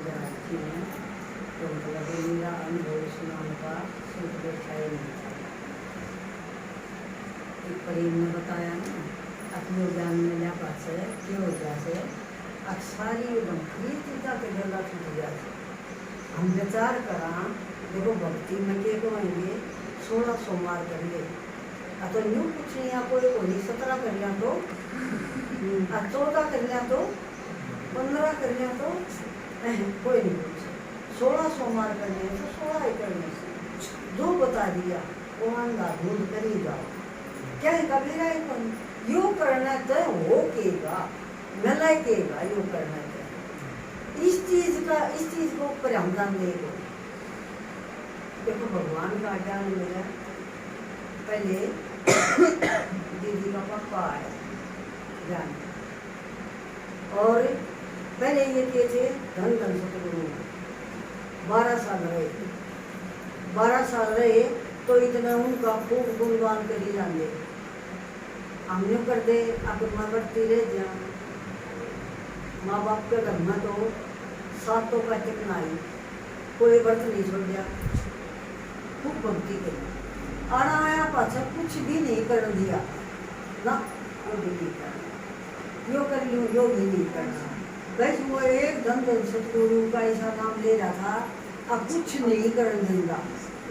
जा रही हैं तो मतलब मेरा अनुभव सुनाने का सोच बैठा ही नहीं था। एक प्रेम ने बताया ना अपने जान में लिया पास है क्यों हो जाए अक्सारी एकदम ये चीज़ा के गला छूट जाए। हम विचार करा देखो भक्ति में के कहेंगे 16 सोमवार करिए तो यूँ कुछ नहीं आपको 17 कर लिया तो 14 कर लिया तो 15 कर लिया तो कोई नहीं पूछे 16 सोमवार करने तो 16 ही करने से जो बता दिया वो अंधा ढूंढ कर ही जाओ क्या है कबीरा है कौन यो करना तो हो केगा मलाई केगा यो करना तो इस चीज को ऊपर हम ध्यान देगा। देखो भगवान का ज्ञान मिला पहले दीदी का पापा आया ज्ञान और पहले ये किए थे धन धन सतगुरु 12 साल रहे तो इतना उनका खूब गुणगान करी जाने हमने कर दे अब माँ बढ़ती रह जा माँ बाप के घर में तो सातों का टिकना आई कोई व्रत नहीं छोड़ दिया खूब भक्ति करी आना आया पाछा कुछ भी नहीं कर दिया ना वो भी नहीं करना यो कर लूँ यो भी नहीं करना बस वो एक धन धन सतगुरु का ऐसा नाम ले रहा था अब कुछ नहीं कर देगा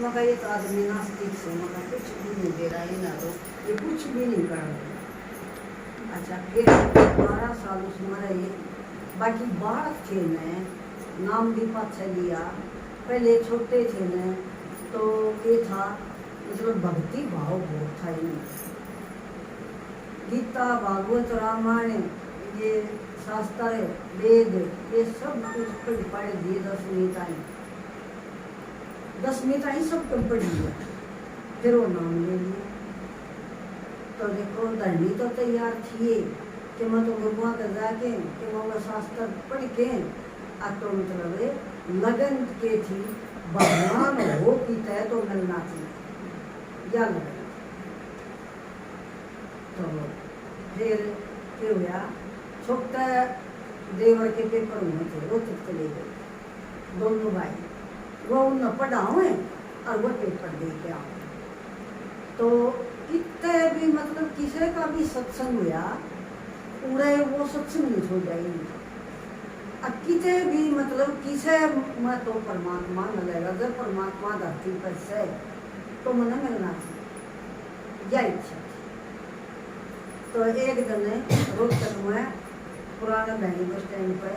मगर ये तो आदमी नास्तिक से मगर कुछ भी नहीं दे रहा है ना तो ये कुछ भी नहीं कर रहा। अच्छा फिर 12 साल उसमें रहे बाकी बालक थे न नाम भी पाछा लिया पहले छोटे थे न तो ये था मतलब भक्ति भाव बहुत था इनमें गीता भागवत रामायण ये शास्त्र वेद ये सब कुछ पढ़ दिए 10वीं ताई सब कम पढ़ लिया फिर वो नाम ले लिया तो देखो धरनी तो तैयार थी कि मैं तो गुरुआ कर जाके कि मैं शास्त्र पढ़ के तो मतलब लगन के थी भगवान हो की तय तो मिलना थी या लगन तो फिर क्या हुआ छोटा देवर के पेपर हुए थे वो तक चले गए दोनों भाई वो उन्हें पढ़ाओ और वो पेपर दे के आओ तो कितने भी मतलब किसी का भी सत्संग हुआ पूरे वो सत्संग नहीं छोड़ जाएगी अब कितने भी मतलब किसे मैं तो परमात्मा न लगेगा जब परमात्मा धरती पर से तो मन मिलना चाहिए यह इच्छा थी। तो एक दिन रोहतक में पुराना बहनी बस स्टैंड पर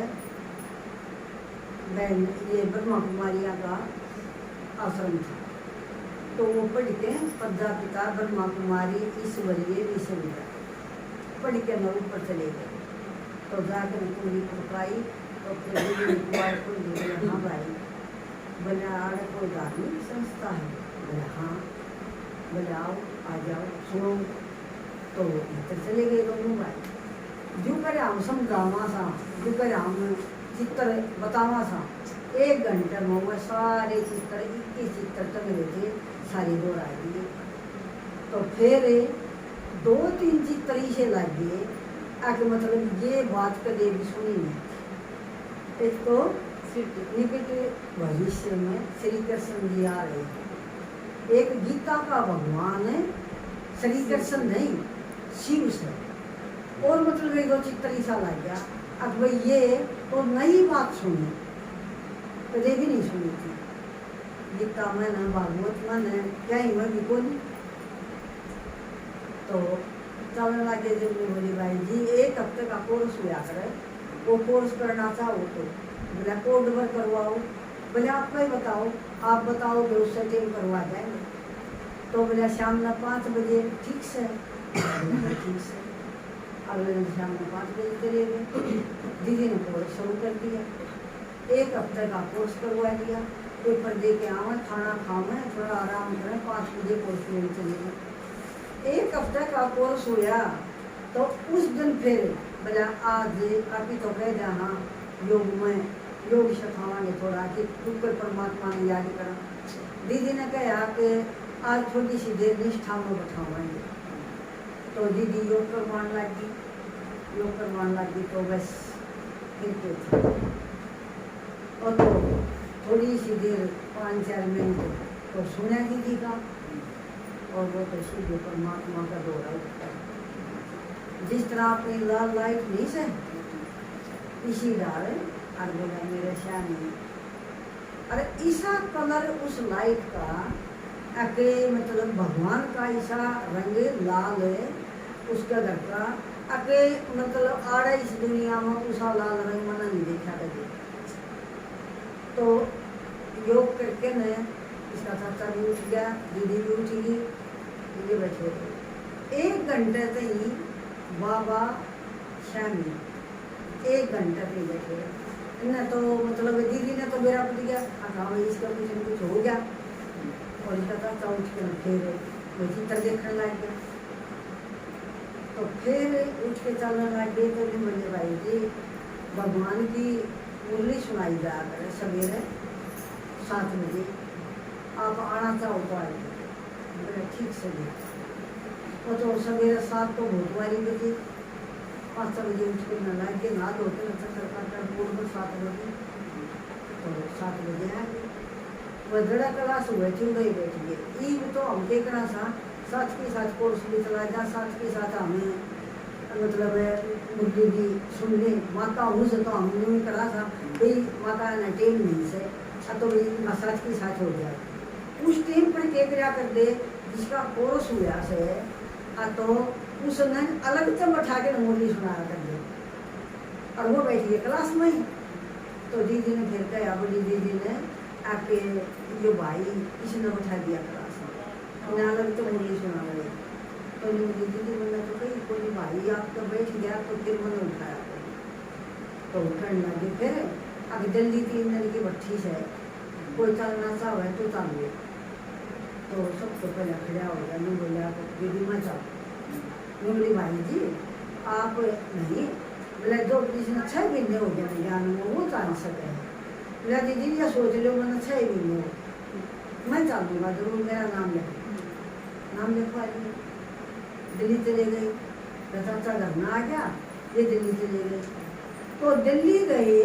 बहन ये ब्रह्मा कुमारियाँ का आश्रम था तो वो पढ़ के प्रजापिता ब्रह्मा कुमारी ईश्वरीय विश्वविद्यालय पढ़ के मैं ऊपर चले गए तो जाकर पूरी पकाई तो फिर हाँ भाई बोले आड़ कोई धार्मिक संस्था है बोले हाँ बोले आओ आ जाओ सुनो तो इधर चले गए दोनों भाई जो करे हम समझावा सा जो करे हम चित्र बतावा सा 1 घंटे में वो सारे चित्र 21 चित्र तो मेरे थे सारी दोहरा दिए तो फिर 2-3 चित्र से लग गए आके मतलब ये बात कदे भी सुनी नहीं। एक तो निकट भविष्य में श्री कृष्ण जी आ रहे हैं एक गीता का भगवान है श्री कृष्ण नहीं शिव से और मतलब 1-2 चित्र ऐसा लग गया अब भाई ये तो नई बात सुनी कदे भी नहीं सुनी थी गीता में न भागवत में न कहीं में भी कोई तो चलने लगे जब बोली भाई जी 1 हफ्ते का कोर्स हुआ करे वो कोर्स करना चाहो तो बोला कोड पर करवाओ बोले आप ही बताओ आप बताओगे उस सेटिंग करवा देंगे तो बोला शाम में 5 बजे ठीक से ठीक से अगले दिन शाम में 5 बजे चले गए दीदी ने कोर्स शुरू कर दिया 1 हफ्ते का कोर्स करवा दिया पेपर दे के आवे खाना खावे थोड़ा आराम करें 5 बजे कोर्स में चले गए 1 हफ्ते का कोर्स हुआ तो उस दिन फिर बोला आज अभी तो कह जाना योग में योग सिखावांगे थोड़ा कि ऊपर परमात्मा ने याद करा दीदी ने कहा कि आज थोड़ी सी देर निष्ठा में बैठावाएंगे तो दीदी योग करवाने लगी तो बस फिर क्या था और फिर 5-4 मिनट तो सुना दीदी का, और वो तो सीधे परमात्मा का दौरा उठता है। जिस तरह अपनी लाल लाइट नहीं से इसी डाल और बोला मेरे श्यामी, अरे ऐसा कलर उस लाइट का आके मतलब भगवान का ऐसा रंग लाल है उसका घर का आके मतलब आड़ा इस दुनिया में उसा लाल रंग मैंने नहीं देखा कभी। तो योग करके न इसका चाचा भी उठ गया, दीदी भी उठ गई, ये बैठे थे 1 घंटे तक ही बाबा श्यामी 1 घंटे तक बैठे न। तो मतलब दीदी ने तो मेरा पति गया भाई इसका कुछ न कुछ हो गया, और इसका चाचा उठ के फिर वो चित्र देखने लग गया। तो फिर उठ के चलने लग गए। तो भी बोले भाई जी भगवान की मुरली सुनाई जा करे सवेरे 7 बजे, आप आना चाहो तो आइए। बोले ठीक से जी। वो तो सवेरे 7 तो बहुत वाली बजे 5 बजे उठ के नहा के नहा धोते चक्कर काटकर पूर्व 7 बजे, तो 7 बजे आ गए। वजड़ा क्लास हुए थे उधर ही बैठ गए। ईब तो हम देखना सा साथ के साथ कोर्स भी चला जा, साथ के साथ हमें मतलब मुर्गी भी सुन ले माता हूँ से तो हमने भी करा था भाई माता ने टेम नहीं से तो भाई मसाज के साथ हो जाए। उस टेम पर क्या क्या कर दे जिसका कोर्स हुआ से तो उसने अलग से बैठा के मुरली सुनाया कर दे, और वो बैठी है क्लास में ही। तो दीदी ने फिर कहा, बोली दीदी ने आके जो भाई इसने बैठा दिया क्लास में, इन्हें अलग तो मुरली सुना रहे। तो दीदी मैंने तो कही कोई भाई आपका बैठ गया, तो फिर मैंने उठाया तो उठने लगे। फिर आगे जल्दी 3 दिन की भट्ठी से कोई चलना चाहे तो चल गए। तो सबसे पहले खड़ा हो गया, मैं बोला दीदी मैं चल। मैं बोली भाई जी आप नहीं, बोला जो इसने 6 महीने हो गए ज्ञान में वो जान सके। बोला दीदी ये सोच लो मैंने 6 महीने हो, मैं चलूँगा जरूर, मेरा नाम लिखवा ली। दिल्ली चले गई, चाचा घर में आ गया, ये दिल्ली चले गए। तो दिल्ली गए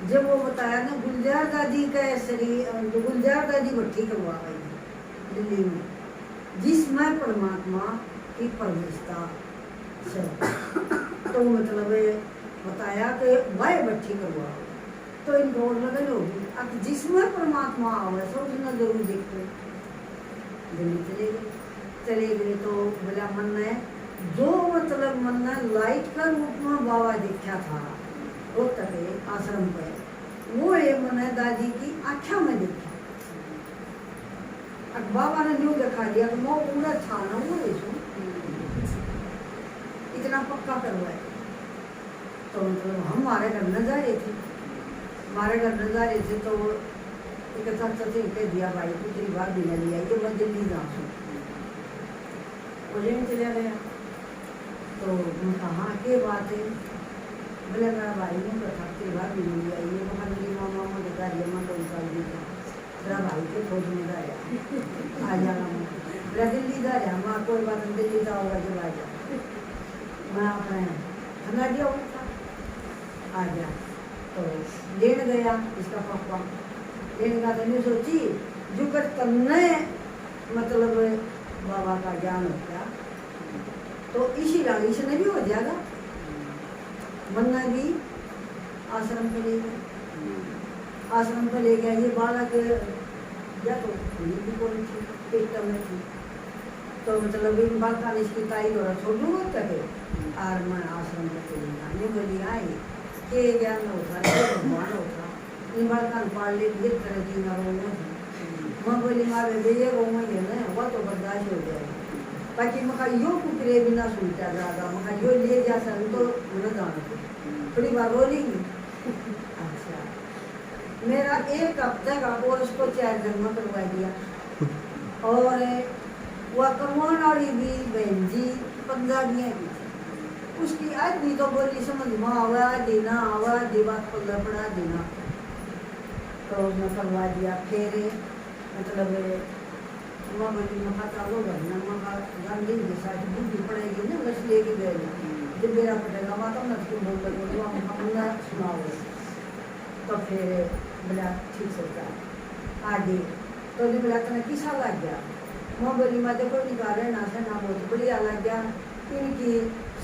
जब वो बताया ना गुलजार दादी का शरीर, गुलजार दादी भट्ठी करवा गई दिल्ली में, जिसमें परमात्मा की प्रवेशता से। तो मतलब बताया कि वह भट्ठी करवा, तो इनको और लगन होगी अब जिसमें परमात्मा आवे तो उसने जरूर देखते। दिल्ली चले गए तो बोला मन ने जो मतलब मन ने लाइट का रूप में बाबा देखा था वो तके आश्रम पर, वो ये मन दादी की आँखों में देखा। अब बाबा ने जो दिखा दिया तो वो पूरा था ना वो इतना पक्का करवाए। तो मतलब हम हमारे घर न जा रहे थे, हमारे घर न जा रहे थे तो एक चाचा से कह दिया भाई दूसरी बार भी न लिया ये मैं दिल्ली जाऊँ। लेने चला गया तो मैं कहा हाँ क्या बात है। बोले मेरा भाई ने कहा तेरी बार भी नहीं आई है, वहाँ मेरी मामा को दिखा दिया मैं तो निकाल दिया तेरा भाई के खोज में जाया आ जाना। बोला दिल्ली जा रहा माँ कोई बात नहीं दिल्ली जाओगा जब आ जा। मैं अपने धना दिया आ गया। तो लेने गया इसका पापा, लेने का तो नहीं सोची जो कर तन्ने मतलब बाबा का ज्ञान हो गया तो इसी रानी से नहीं हो जाएगा। वरना भी आश्रम पे ले गया, आश्रम पे ले गया। ये बालक या तो भी कोई थी पेट में थी, तो मतलब इन बालका ने इसकी ताई द्वारा छोड़ू तक और मैं आश्रम पे चली जाने बोली आई के ज्ञान होता है भगवान होता इन बालका पाल ले ये तरह की ना रो मैं बोली मारे भैया वो मुझे ना वो तो बर्दाश्त हो जाएगा। बाकी मका यो कुकरे बिना सुनता जाएगा, मका यो ले जा सर तो न जाना थोड़ी बार बोलेंगी। अच्छा मेरा 1 हफ्ते का कोर्स को 4 दिन में करवा दिया। और वह कमौन वाली भी बहन जी पंजाबियाँ की थी, उसकी आज भी तो बोली समझ में आवा देना आवा देवा को लपड़ा देना। तो उसने करवा दिया। फिर मतलब माँ बोली मखा चालो भरना मखा गांधी के साथ बुद्धि पड़ेगी ना लक्ष्य लेके गए जब मेरा पटेगा माता न क्यों बोल रहे सुनाओ। तो फिर बोला ठीक से आगे तो ने बोला तना किसा लग गया। मैं बोली मैं देखो निकाल रहे ना से ना बहुत बढ़िया लग गया, इनकी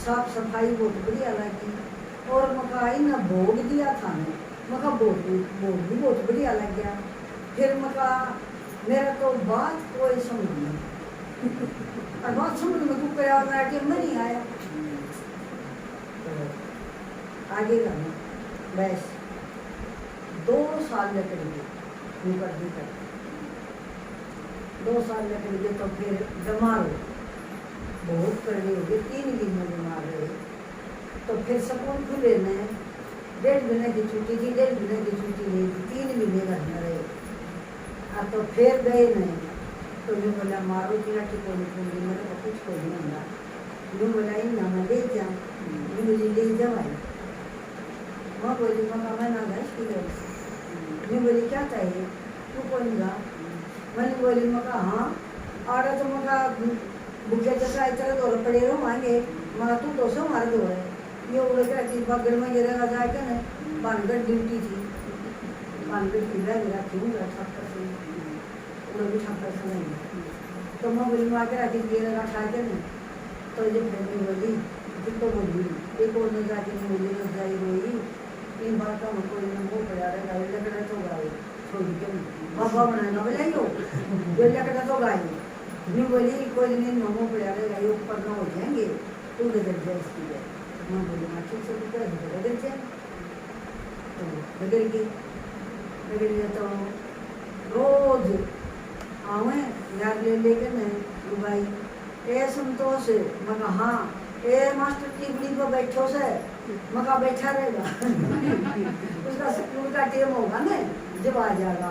साफ सफाई बहुत बढ़िया लगी और मका इन्हें भोग दिया था ने मका भोग भी बहुत बढ़िया लग गया। फिर मका मेरा तो बात कोई समझ नहीं और बात समझ में कुछ क्या मैं आगे में नहीं आया। तो आगे करना बस 2 साल लग गए निकल 2 साल लग गए तो फिर बीमार हो बहुत कड़े हो गए, 3 दिन में बीमार रहे। तो फिर स्कूल खुले ने 1.5 महीने की छुट्टी थी, 1.5 महीने की छुट्टी नहीं थी, 3 महीने घर में रहे। तो फिर गए नहीं तो मैं बोला मारो कि लट्टी को निकलूंगी मेरे को कुछ को नहीं होगा। मैं बोला इन मैं ले जाऊँ, मैं बोली ले जावाई। मैं बोली मका मैं ना गए इसकी वजह से। मैं बोली क्या चाहिए तू कौन गा। मैंने बोली मका हाँ और तो मका भूखे जैसा इतना दौर पड़े रहो मांगे मका तू 200 मार दो है ये उड़ के रखी बगड़ में गिरेगा जाके ना पानगढ़ ड्यूटी थी पानगढ़ की मेरा क्यों छापर से उड़ भी छापर से नहीं तो मैं बोली माँ के रखी गिरेगा खा के ना तो ये फैमिली बोली फिर तो बोली एक और न जाके नहीं बोली न जाई रोई इन बात का मुझको इन मुँह पड़ा रहेगा ये लकड़ा तो गाई छोड़ के बाबा बनाना बोला यो ये लकड़ा तो गाई नहीं बोली कोई दिन मम्मो पड़ा रहेगा ये ऊपर न हो जाएंगे तू बदल जाए इसकी है। मैं बोली माँ ठीक से तो बदल जाए तो बदल गई तो रोज आवे याद ले लेके मैं भाई ए संतोष मगा हाँ ए मास्टर की बुढ़ी को बैठो से मगा बैठा रहेगा उसका स्कूल का टाइम होगा ना जब आ जाएगा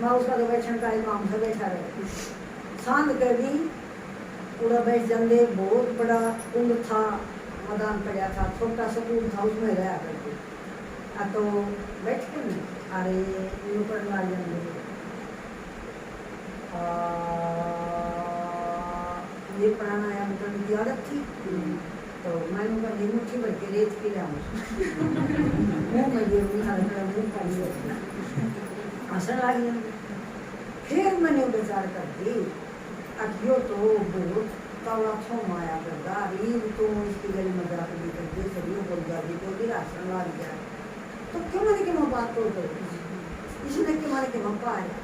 मैं उसका तो बैठने का काम से बैठा रहेगा। सांध के भी पूरा बैठ जाते बहुत बड़ा कुंड था मैदान पड़ा था छोटा सा कुंड था उसमें रहा करके तो बैठ के ना अरे ऊपर ला जाएंगे ये प्राणायाम करने की आदत थी तो मैंने उनका दिन मुट्ठी भर के रेत के लिया मुँह में ये मुँह खाली हंसन आ गया। फिर मैंने विचार कर दी अखियो तो बहुत कौड़ा थो माया करता रीब तो इसकी गली मजाक भी करती सभी बोल जाती तो भी राशन ला गया तो क्यों मैंने कि मैं बात तो इसने कि मैंने कि मैं पाया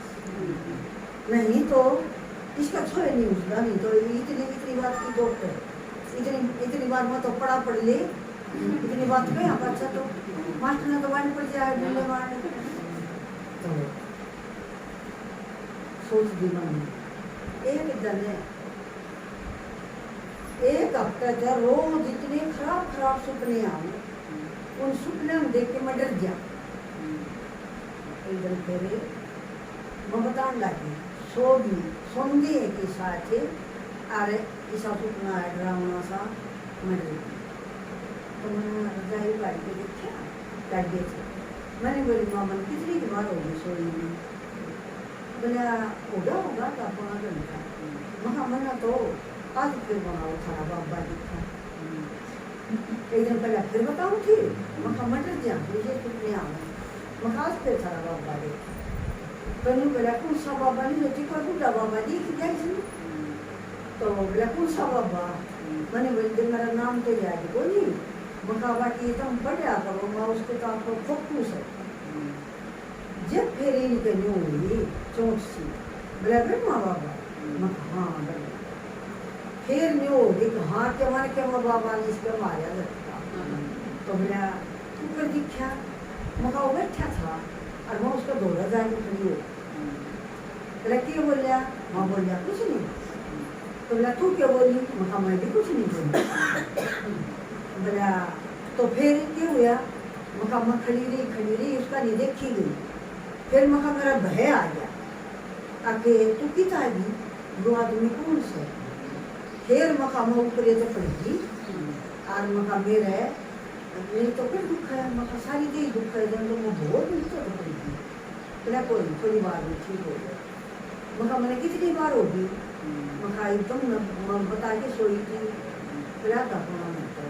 नहीं तो इसका छोड़े नहीं उसका नहीं तो इतनी बात की डॉक्टर इतनी बार मैं तो पढ़ा पढ़ ले इतनी बात कहीं आप अच्छा तो मास्टर ने तो वाणी पड़ जाए डंडे मारने तो सोच दी मैंने एक दिन एक हफ्ते तक रोज इतने खराब सपने आए उन सपने में देख के मैं डर गया। एक दिन फिर मैं बताने लगी सोगी सुनती है कि साथ अरे ऐसा सपना है ड्रामा सा मैं डर गई। तो मैंने रजाई गाड़ी के देखा डर गए थे। मैंने बोली मामन कितनी बार होगी सोई में बोला होगा तो अपना घंटा महा मना तो आज फिर बनाओ थारा बाबा दिखा एक दिन पहले फिर बताऊँ थी मखा मटर जा मुझे कितने आ गए मखा आज फिर थारा बाबा देखा तो नहीं बोला कौन सा बाबा नहीं होती कोई बुढ़ा बाबा देख जाए तो बोला कौन सा बाबा मैंने बोली मेरा नाम तो याद बोली मखा बाकी तुम बढ़िया करो मैं उसके तो आपको फोकस है जब फिर इनके न्यू हुई चोट सी बोला फिर माँ बाबा मैं हाँ फिर न्यू होगी हाँ के मारे के माँ बाबा ने इस पर मारा लगता तो बोला तू कर दिखा मका वो बैठा था और मैं उसका दौड़ा जाने खड़ी हो बोला क्या बोलिया माँ बोलिया कुछ नहीं तो बोला तू क्या बोली मका मैं भी कुछ नहीं बोली बोला तो फिर क्या हुआ मका मैं खड़ी रही उसका नहीं देखी गई फिर मका मेरा भय आ गया आके तू किता भी दो आदमी कौन से फिर मका मैं ऊपर तो पड़ेगी और मका मेरे तो फिर दुख है मका सारी दी दुख है जब मैं बहुत मिलता तो पड़ेगी बोला कोई थोड़ी बार में ठीक हो गया मका मैंने कितनी बार होगी मका एकदम बता के सोई थी बोला आधा पौना घंटा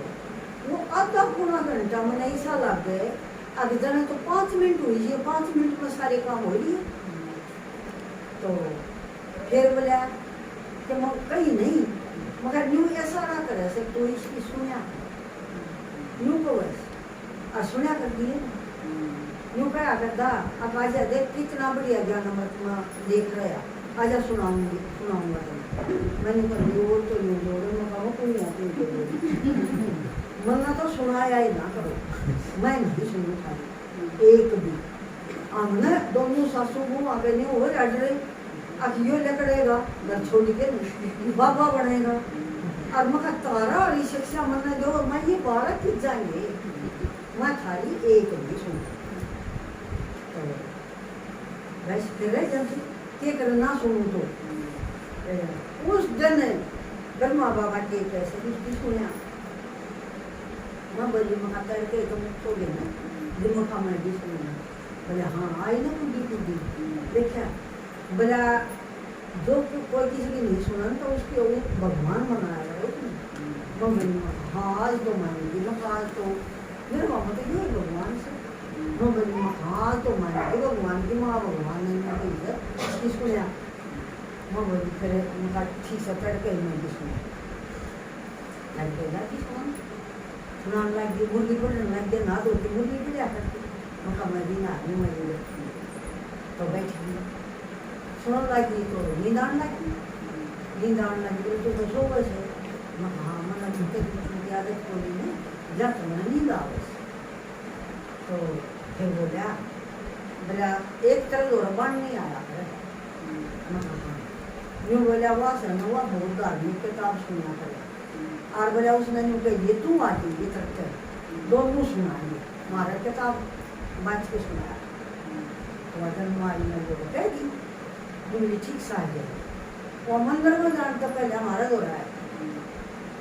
वो आधा पौना घंटा मैंने ऐसा लग गए अगर जाने तो 5 मिनट हुई है 5 मिनट में सारे काम हो रही है तो फिर बोला कि कहीं नहीं मगर न्यू ऐसा ना करे से तो इसकी सुनिया न्यू को और सुनिया कर दिए न्यू क्या करता अब आजा देख कितना बढ़िया ज्ञान मैं देख रहा आजा सुनाऊंगा मैंने कर वो तो न्यू जोड़े मैं कहा कोई आती मना तो सुनाया ही ना करो मैं नहीं सुनू खाली एक भी हमने दोनों सासू को आगे नहीं हो रहा रहे अखियों लकड़ेगा घर छोड़ के बाबा बनेगा और मैं तारा और शिक्षा मन दो मैं ये 12 किस जाएंगे मैं खाली एक भी सुन तो वैसे फिर जब के करना सुनू तो उस दिन ब्रह्मा बाबा के कैसे उसकी सुनिया मैं बोली मखा करके तो सो गए ना दिमाग में भी सुनना बोले हाँ आई ना कुछ देखा बोला जो कोई किसी की नहीं सुना तो उसके वो भगवान मनाया है मैं हाँ आज तो मानेगी मैं आज तो मेरे मामा तो ये भगवान से मैं बोली हाँ तो मानेगी भगवान की माँ भगवान ने मैं इधर किसको लिया मैं बोली फिर उनका ठीक से तड़के मैं भी सुना तड़केगा किसको सुनाने लग गई मुर्गी पड़ने लग गई ना धोती मुर्गी भी लिया करती मैं मैं भी ना मैं तो बैठी सुन लगी तो नींद आने लगी तो सो गए मैं हाँ मैं झूठे की आदत बोली ने जा तो मैं नींद आवे तो फिर बोला एक तरह दो रबान नहीं आया मैं हाँ यूँ बोला हुआ सर हुआ बहुत धार्मिक किताब सुना करे और बोला उसने यूँ कही ये तू आती ये तक दोनों सुनाइए हमारा किताब बात के सुनाया तो अगर हमारी ने जो कह दी मुझे ठीक सा है वो मंदिर में जाने तो पहले हमारा दो रहा है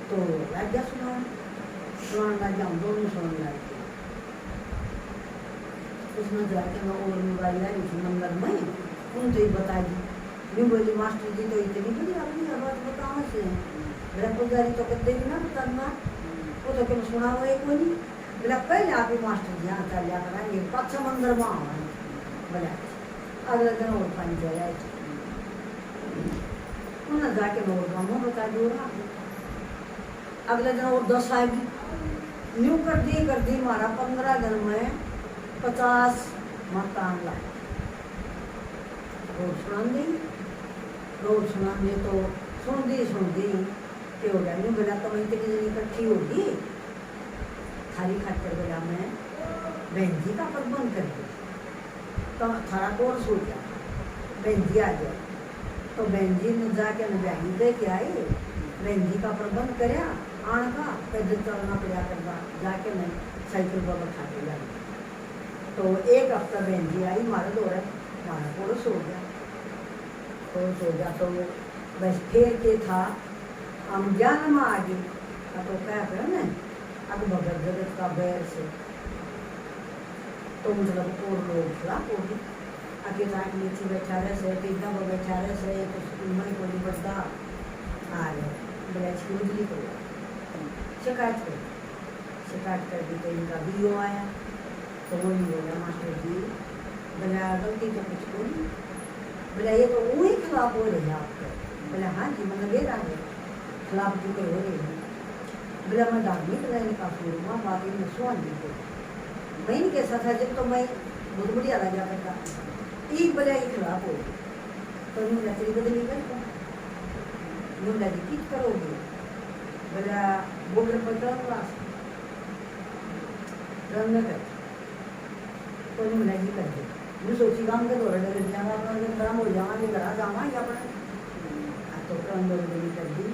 तो लग गया सुनाने लग गया हम दोनों सुनने लग गए उसमें जाके मैं और मोबाइल लाई थी मंदिर में उन तो ही बता दी यूँ बोली मास्टर जी तो इतनी बड़ी अपनी आवाज़ बताओ से मेरा पुजारी तो कहते भी ना बताना वो तो क्यों सुना हुआ है कोई नहीं बोला पहले आप ही मास्टर जी यहाँ चल लिया कराएंगे पाँच मंदिर में आवा बोला अगले दिन और पानी चला उन्हें जाके मैं और गाँव बता दो अगले दिन और 10 आएगी न्यू कर दी हमारा 15 दिन में 50 मकान लाए रोज सुना दे तो सुन दी कि हो गया न्यू बोला तो मैं इतनी जनी इकट्ठी होगी खाली खाकर बोला मैं बहन जी का प्रबंध कर दिया तो थारा कोर्स हो गया बहन जी आ गया तो बहन जी ने जाके बहन दे के आए बहन जी का प्रबंध कराया आने का पैदल चलना पड़ा करना जाके मैं साइकिल पर बैठा के लाई तो एक हफ्ता बहन जी आई हमारा दौर है हमारा कोर्स हो गया तो बस फिर के था हम ज्ञान में आ गए तो क्या करें ना अब भगत जगत का बैर से तो मतलब और लोग खिलाफ होगी आगे रात नीचे बैठा रहे से तीन बैठा रहे से तो मैं को नहीं बढ़ता आ रहे बोला इसकी बिजली को शिकायत कर दी तो इनका वीडियो आया तो वो नहीं बोला मास्टर जी बोला गलती तो कुछ को नहीं बोला ये तो वही खिलाफ हो रही है आपको बोला हाँ जी मतलब ये रहा है खिलाफ जी हो रही है बोला मैं धार्मिक रहने का शुरू बाकी में सुन दी को मैं नहीं कैसा था जब तो मैं बहुत बढ़िया लगा करता एक बोला ये खिलाफ हो तो यूँ लकड़ी बदली करता यूँ लगी कित करोगे बोला बोर्डर पर क्लास रन में कर तो यूँ लगी कर दे मैं सोची काम के दौरा डर जाऊँगा काम हो जाऊँगा घर जाऊँगा या अपना तो रन बदली कर दी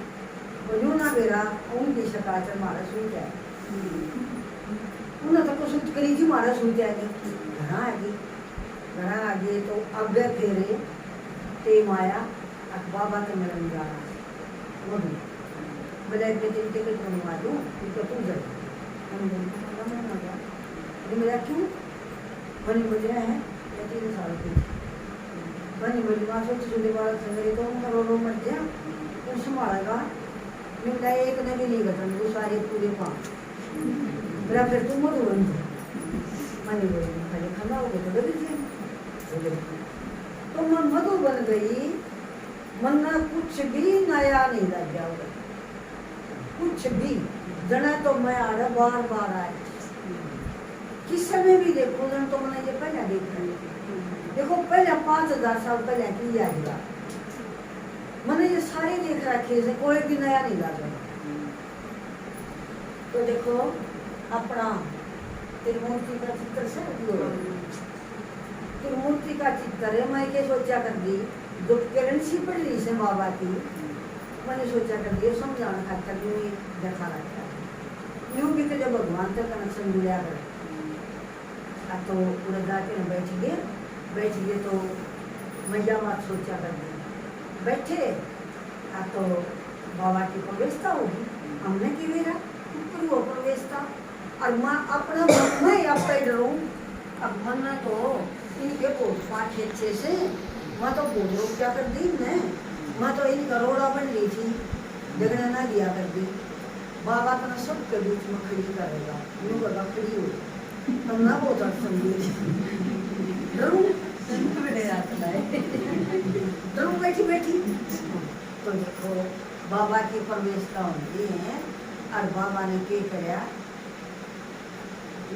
तो यूँ ना मेरा उनकी शिकायत मारा सुन जाए उन्हें तो कुछ करी थी मारा सुन जाएगी घर आ गए तो अब फेरे टेम आया अब बाबा के मिलन जा रहा वो भी बोला बेटे टिकट बनवा दूँ तो तू जाए मेरा क्यों बनी बोल रहा है 3 साल की बनी बोली वहाँ सोच सुनने वाला संगे तो करोड़ों मर गया तो संभालेगा मेरा एक ने भी नहीं घटन वो सारे पूरे 5 मेरा फिर तुम मत बन मनी बोली खाली खड़ा हो गए तो डर तो मैं मधु बन गई, मन में कुछ भी नया नहीं लग गया उधर, कुछ भी जना तो मैं आ रहा बार बार आए किस समय भी देखो जन तो मैंने ये पहले देख रही देखो पहले 5000 साल पहले की आएगा मैंने ये सारे देख रखे से कोई भी नया नहीं लगा। तो देखो अपना त्रिमूर्ति का चित्र से त्रिमूर्ति का चित्र है। मैं क्या सोचा कर दी जो करेंसी पड़ रही से बाबा की मैंने सोचा कर दिया समझाना खातर यूँ देखा रखा यूँ भी तो जब भगवान तक कनेक्शन जुड़ा कर तो उधर जाके न बैठ गए तो मैं क्या बात सोचा कर दी बैठे तो बाबा की प्रवेशता होगी हमने की मेरा ऊपर वो प्रवेशता और मैं अपने मन में आप डरूँ अब मन में तो इनके पोस्ट पाठ अच्छे से मैं तो बोलो क्या कर दी मैं तो इन करोड़ा बन ली थी जगने ना दिया कर दी बाबा अपना सबके बीच में खड़ी करेगा यूँ बगा खड़ी हो तब ना बहुत समझी डरूँ डरूँ बैठी बैठी तो देखो बाबा की प्रवेशता होती है और बाबा ने क्या कराया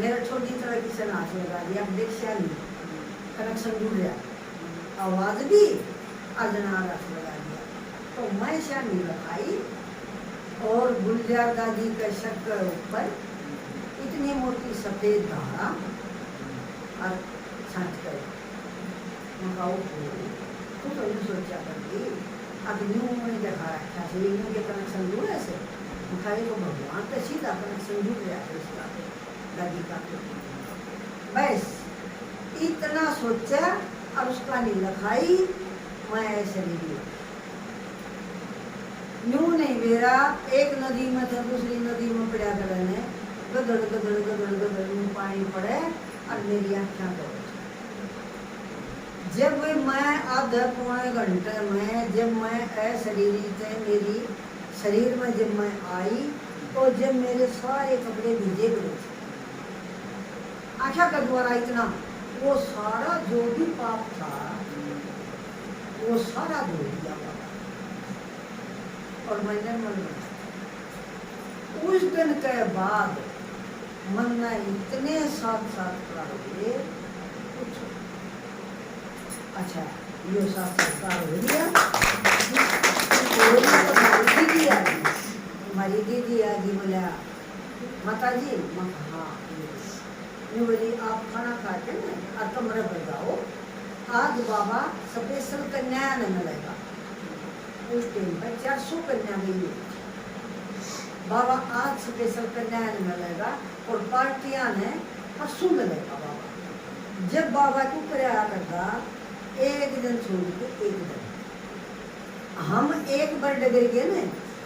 मेरा छोटी तरह की सनाच लगा दिया देखा नहीं कनेक्शन जुड़ गया आवाज भी अजना रस लगा दिया तो मैं शानी लगाई और गुलजार दादी के शक के ऊपर इतनी मोटी सफेद धारा और छाँट कर तो ये सोचा करती अब यूँ मैंने देखा रखा से यूँ के कनेक्शन जुड़े से खाई तो भगवान तो सीधा कनेक्शन जुड़ गया है उसका दादी का बस इतना सोचा और उसका नहीं लखाई मैं ऐसे नहीं यूँ नहीं मेरा एक नदी में था दूसरी नदी में पड़ा करने गदड़ गदड़ गदड़ गदड़ में पानी पड़े और मेरी आँखें दौड़ जब मैं आधे पौने घंटे में जब मैं अशरीरी थे मेरी शरीर में जब मैं आई तो जब मेरे सारे कपड़े भीजे गए थे आँखों का द्वारा इतना वो सारा जो भी पाप था वो सारा धो दिया और मैंने मन उस दिन के बाद मन में इतने साथ हुए कुछ अच्छा ये साक्षात्कार हो गया हमारी दीदी आ गई बोला माता जी मैं हाँ ये बोली आप खाना खाते ना और कमरे पर जाओ आज बाबा स्पेशल कन्या न मिलेगा उस टाइम पर 400 कन्या मिली बाबा आज स्पेशल कन्या न मिलेगा और पार्टियां ने परसों मिलेगा बाबा जब बाबा को प्रया करता एक दिन छोड़ के एक दिन हम एक बार डगर गए ना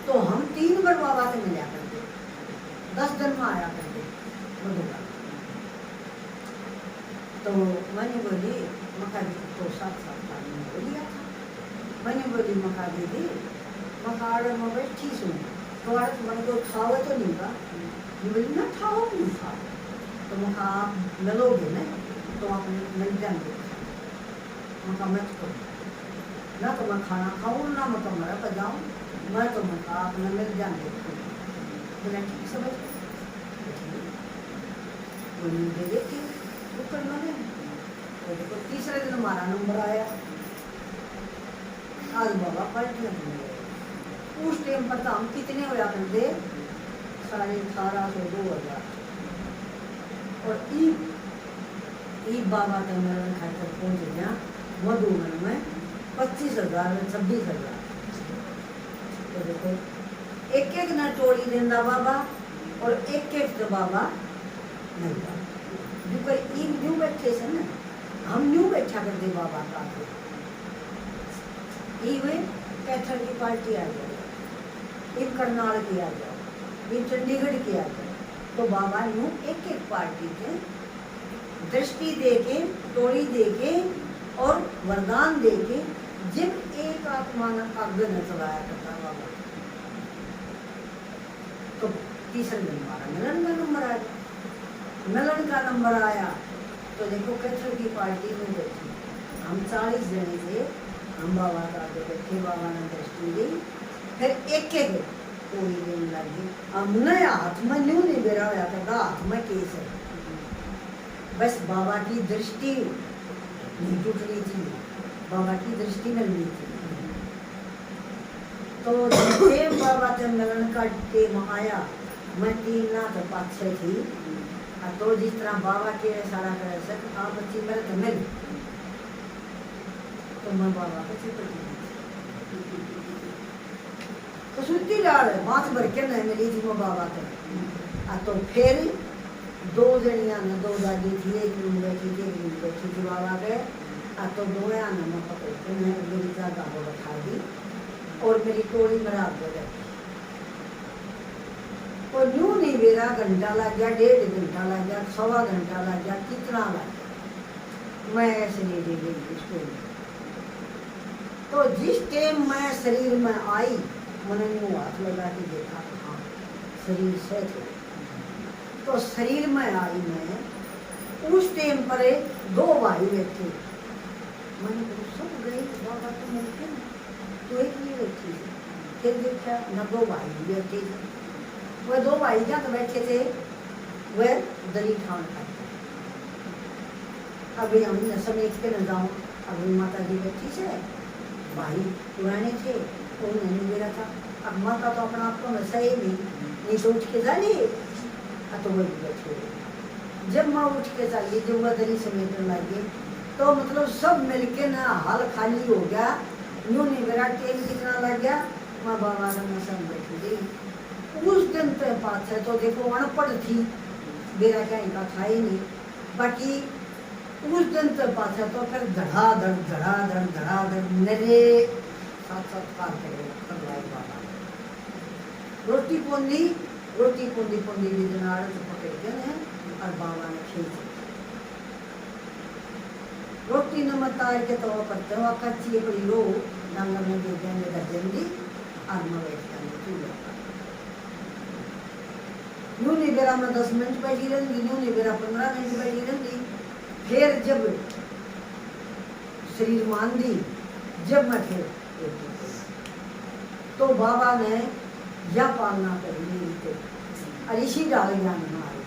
तो हम 3 बार बाबा से मिला करते 10 दिन में आया करते मधुरा तो मैंने बोली मका दी तो साथ में बोलिया था मैंने बोली मका दीदी मका आड़े में बैठी सुन तो आड़े मैंने तो खाओ तो नहीं का बोली ना खाओ नहीं खाओ तो मका आप मिलोगे ना तो आप मिल जाएंगे मका मत करो ना तो मैं खाना खाऊँ ना मैं कमरा पर जाऊँ मैं तो मका अपने मिल जाएंगे बोला ठीक समझ बोली दे देती ऊपर मैंने तो देखो तीसरे दिन हमारा नंबर आया आज बाबा पलट लगे उस टाइम पर तो हम कितने हो जाते थे 1850 2000 और ई बाबा तो मेरा खाकर पहुँच गया मधुबन में 25,000 में 26,000 तो देखो एक एक न टोली देना बाबा और एक तो बाबा नहीं न्यू बैठे से ना हम न्यू बैठा करते बाबा का हुए कैथल की पार्टी आ जाए एक करनाल की आ जाओ एक चंडीगढ़ की आ जाओ तो बाबा न्यू एक एक पार्टी के दृष्टि दे के टोली दे के और वरदान दे के जब एक आत्मा ने आगे न चलाया करता बाबा तो तीसरे दिन हमारा मिलन का नंबर आया मिलन का नंबर आया तो देखो कैथल की पार्टी में बैठी हम 40 जने थे, हम बाबा का आगे बैठे, बाबा ने दृष्टि दी, फिर एक एक कोई देने लगी। हमने हाथ में न्यू नहीं बेरा होया करता, हाथ में केस है, बस बाबा की दृष्टि नहीं टूटनी थी, बाबा की दृष्टि मिलनी थी। तो जिसे बाबा के मिलन का टेम आया, मैं 3 लाख पाछे थी, तो जिस तरह बाबा के सारा करे सक आप बच्ची मेरे तो मिल, तो मैं बाबा को चिपट तो सुती डाल बात भर के नहीं मिली थी मैं बाबा के। तो फिर 2 जनिया ने, 2 दादी थी, एक रूम बैठी थी, एक रूम बैठी थी बाबा के। तो 2 ने मैं पकड़ के मैं मेरी जगह को बैठा दी और मेरी टोली मरा गई। और यूं नहीं मेरा घंटा लग गया, 1.5 घंटा लग गया, 1.25 घंटा लग गया, कितना लग गया, मैं ऐसे नहीं दे गई स्कूल में। तो जिस टाइम मैं शरीर में आई, मैंने यूं हाथ लगा के देखा, हाँ शरीर से थे। तो शरीर में आई मैं, उस टाइम पर 2 भाई बैठे, मैंने सब गई बाबा तो मिलते ना, तो एक ही बैठी थी। फिर देखा न 2 भाई बैठे थे, वह 2 भाई जहाँ तो बैठे थे वह दली ठान खाए। अभी हम समेट के न जाऊँ, अभी माता जी बैठी से, भाई पुराने थे, तो उन्होंने मेरा था। अब माता तो अपना आपको में सही नहीं तो उठ के जाली, तो वही बैठे। जब मैं उठ के चली, जब वह दली समेटने लगी, तो मतलब सब मिलके ना हाल खाली हो गया। यूँ नहीं मेरा टेम कितना लग गया, मैं बाबा का मसन बैठी थी। उस दिन पे बात है तो देखो अनपढ़ थी, मेरा कहीं का था ही नहीं। बाकी उस दिन पे बात है तो फिर धड़ाधड़ मेरे साथ पार करे बाबा। रोटी पोंदी भी जनाड़ तो पकड़ के ने और बाबा ने खींच रोटी नमक तार के तो करते हो कच्ची बड़ी रो नंगा में दे देंगे दर्जन और मैं बैठ जाऊंगी। यूँ नहीं बेरा मैं 10 मिनट बैठी रहूंगी, यूँ नहीं बेरा 15 मिनट बैठी रहूंगी। फिर जब शरीर मान दी, जब मैं फिर तो बाबा ने या पालना करी मेरी, तो और इसी डाल ज्ञान में आई।